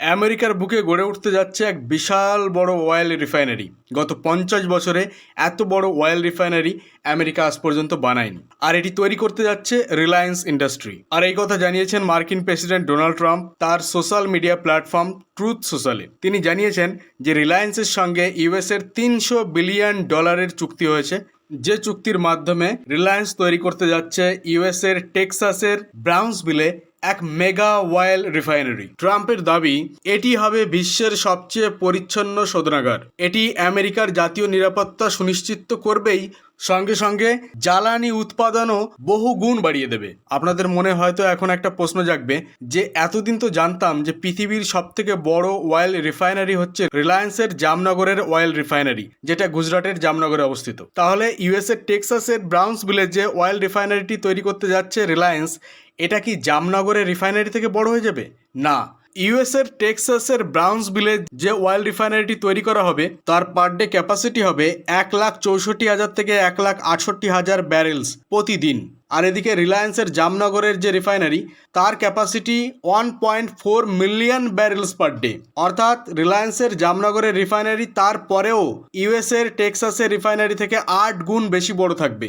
আমেরিকার বুকে গড়ে উঠতে যাচ্ছে এক বিশাল বড় অয়েল রিফাইনারি। গত 50 বছরে এত বড় অয়েল রিফাইনারি আমেরিকা আজ পর্যন্ত বানায়নি। আর এটি তৈরি করতে যাচ্ছে রিলায়েন্স ইন্ডাস্ট্রি। আর এই কথা জানিয়েছেন মার্কিন প্রেসিডেন্ট ডোনাল্ড ট্রাম্প তার সোশ্যাল মিডিয়া প্ল্যাটফর্ম ট্রুথ সোশ্যালে। তিনি জানিয়েছেন যে রিলায়েন্সের সঙ্গে ইউএসের $300 বিলিয়ন চুক্তি হয়েছে, যে চুক্তির মাধ্যমে রিলায়েন্স তৈরি করতে যাচ্ছে ইউএসের টেক্সাসের ব্রাউন্সভিলে এক মেগা অয়েল রিফাইনারি। ট্রাম্পের দাবি এটি হবে বিশ্বের সবচেয়ে পরিচ্ছন্ন শোধনাগার। এটি আমেরিকার জাতীয় নিরাপত্তা সুনিশ্চিত করবেই, সঙ্গে সঙ্গে জ্বালানি উৎপাদনও বহু গুণ বাড়িয়ে দেবে। আপনাদের মনে হয়তো এখন একটা প্রশ্ন জাগবে যে এতদিন তো জানতাম যে পৃথিবীর সব থেকে বড় অয়েল রিফাইনারি হচ্ছে রিলায়েন্সের জামনগরের অয়েল রিফাইনারি, যেটা গুজরাটের জামনগরে অবস্থিত। তাহলে ইউএসের টেক্সাসের ব্রাউন্সভিলে যে অয়েল রিফাইনারিটি তৈরি করতে যাচ্ছে রিলায়েন্স, এটা কি জামনগরের রিফাইনারি থেকে বড় হয়ে যাবে? না, ইউএসের টেক্সাসের ব্রাউন্সভিলে যে অয়েল রিফাইনারিটি তৈরি করা হবে তার পার ডে ক্যাপাসিটি হবে 1,64,000 থেকে 1,68,000 ব্যারেলস প্রতিদিন। আর এদিকে রিলায়েন্সের জামনগরের যে রিফাইনারি তার ক্যাপাসিটি 1.4 মিলিয়ন ব্যারেলস পার ডে। অর্থাৎ রিলায়েন্সের জামনগরের রিফাইনারি তারপরেও ইউএসের টেক্সাসের রিফাইনারি থেকে 8 গুণ বেশি বড় থাকবে।